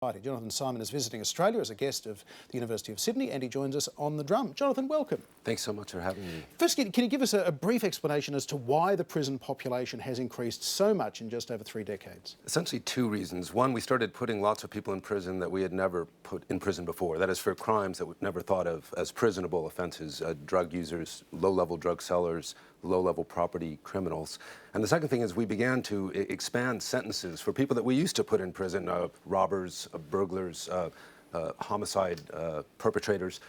Jonathon Simon is visiting Australia as a guest of the University of Sydney, and he joins us on the drum. Jonathon, welcome. Thanks so much for having me. First, can you give us a brief explanation as to why the prison population has increased so much in just over 3 decades? Essentially 2 reasons. One, we started putting lots of people in prison that we had never put in prison before. That is for crimes that we've never thought of as prisonable offenses, drug users, low-level drug sellers, low-level property criminals. And the second thing is we began to expand sentences for people that we used to put in prison, robbers, burglars, homicide perpetrators.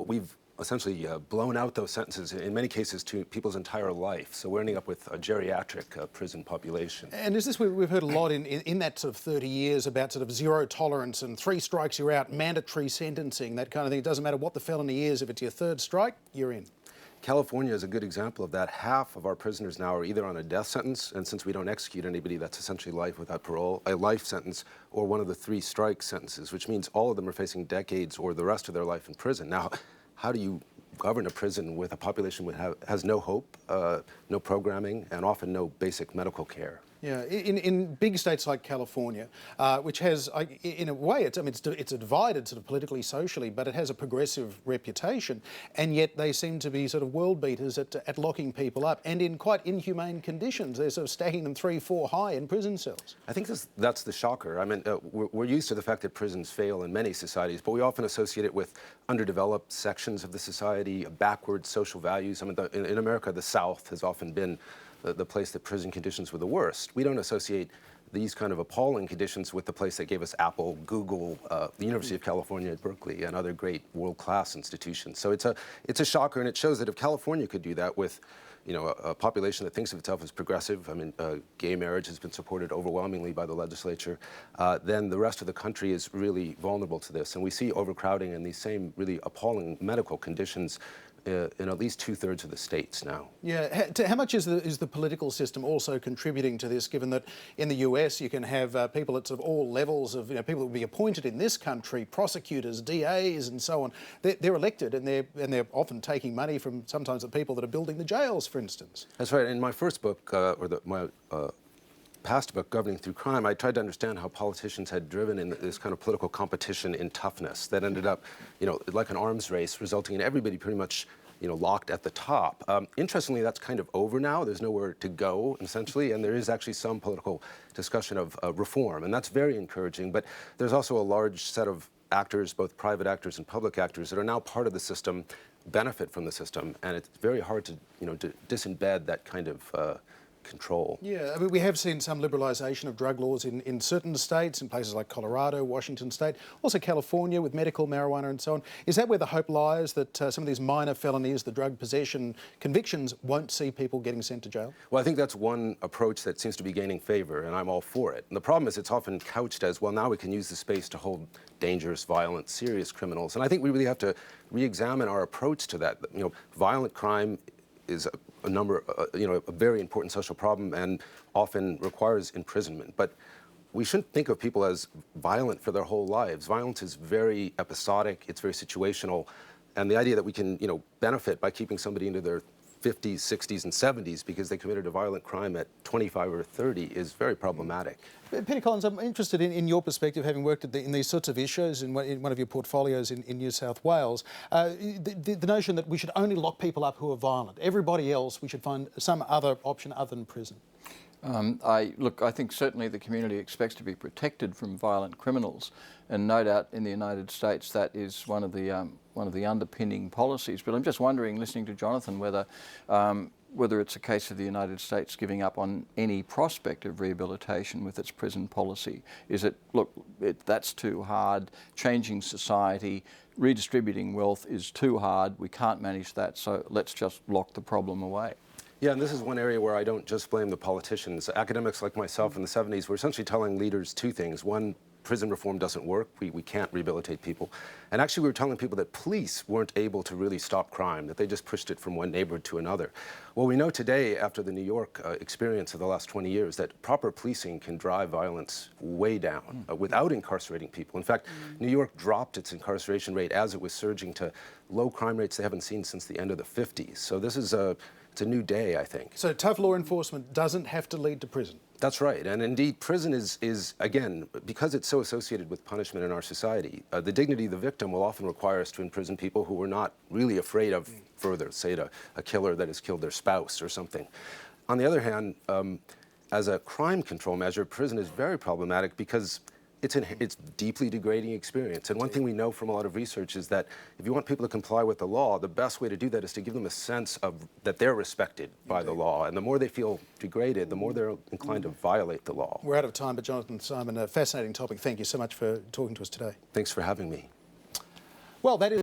We've essentially blown out those sentences, in many cases, to people's entire life. So we're ending up with a geriatric prison population. And is this, we've heard a lot in that sort of 30 years about sort of zero tolerance and 3 strikes you're out, mandatory sentencing, that kind of thing. It doesn't matter what the felony is, if it's your 3rd strike, you're in. California is a good example of that. Half of our prisoners now are either on a death sentence, and since we don't execute anybody, that's essentially life without parole, a life sentence, or one of the 3 strike sentences, which means all of them are facing decades or the rest of their life in prison. Now, how do you govern a prison with a population that has no hope, no programming, and often no basic medical care? Yeah, in big states like California, which has, in a way, it's divided sort of politically, socially, but it has a progressive reputation, and yet they seem to be sort of world beaters at locking people up, and in quite inhumane conditions. They're sort of stacking them 3, 4 high in prison cells. I think that's the shocker. I mean, we're used to the fact that prisons fail in many societies, but we often associate it with underdeveloped sections of the society, backward social values. I mean, in America, the South has often been the place that prison conditions were the worst. We don't associate these kind of appalling conditions with the place that gave us Apple, Google, the University of California at Berkeley, and other great world-class institutions. So it's a shocker, and it shows that if California could do that with, you know, a population that thinks of itself as progressive, I mean, gay marriage has been supported overwhelmingly by the legislature, then the rest of the country is really vulnerable to this. And we see overcrowding and these same really appalling medical conditions in at least 2/3 of the states now. Yeah, how much is the political system also contributing to this, given that in the US you can have people at sort of all levels of, you know, people that will be appointed in this country, prosecutors, DAs and so on. They're elected and they're often taking money from sometimes the people that are building the jails, for instance. That's right. In my first book, my past book, Governing Through Crime, I tried to understand how politicians had driven in this kind of political competition in toughness that ended up, you know, like an arms race, resulting in everybody pretty much, you know, locked at the top. Interestingly, that's kind of over now. There's nowhere to go, essentially, and there is actually some political discussion of reform, and that's very encouraging. But there's also a large set of actors, both private actors and public actors, that are now part of the system, benefit from the system, and it's very hard to, you know, to disembed that kind of control. Yeah, I mean, we have seen some liberalisation of drug laws in certain states, in places like Colorado, Washington State, also California with medical marijuana and so on. Is that where the hope lies, that some of these minor felonies, the drug possession convictions, won't see people getting sent to jail? Well, I think that's one approach that seems to be gaining favour, and I'm all for it. And the problem is it's often couched as, well, now we can use the space to hold dangerous, violent, serious criminals. And I think we really have to re-examine our approach to that. You know, violent crime is a very important social problem and often requires imprisonment. But we shouldn't think of people as violent for their whole lives. Violence is very episodic, it's very situational, and the idea that we can, you know, benefit by keeping somebody into their 50s, 60s, and 70s because they committed a violent crime at 25 or 30 is very problematic. Peter Collins, I'm interested in your perspective, having worked in these sorts of issues in one of your portfolios in New South Wales, the notion that we should only lock people up who are violent. Everybody else, we should find some other option other than prison. I think certainly the community expects to be protected from violent criminals, and no doubt in the United States that is one of the underpinning policies. But I'm just wondering, listening to Jonathon, whether it's a case of the United States giving up on any prospect of rehabilitation with its prison policy. Is it, that's too hard, changing society, redistributing wealth is too hard, we can't manage that, so let's just lock the problem away. Yeah, and this is one area where I don't just blame the politicians. Academics like myself in the 70s were essentially telling leaders 2 things. One, prison reform doesn't work. We can't rehabilitate people. And actually, we were telling people that police weren't able to really stop crime, that they just pushed it from one neighborhood to another. Well, we know today, after the New York experience of the last 20 years, that proper policing can drive violence way down without incarcerating people. In fact, New York dropped its incarceration rate as it was surging to low crime rates they haven't seen since the end of the 50s. So this is it's a new day, I think. So tough law enforcement doesn't have to lead to prison? That's right. And indeed, prison is again, because it's so associated with punishment in our society, the dignity of the victim will often require us to imprison people who are not really afraid of further, say, a killer that has killed their spouse or something. On the other hand, as a crime control measure, prison is very problematic because it's deeply degrading experience. And one thing we know from a lot of research is that if you want people to comply with the law, the best way to do that is to give them a sense of that they're respected by the law. And the more they feel degraded, the more they're inclined to violate the law. We're out of time, but Jonathon, Simon, a fascinating topic. Thank you so much for talking to us today. Thanks for having me. Well, that is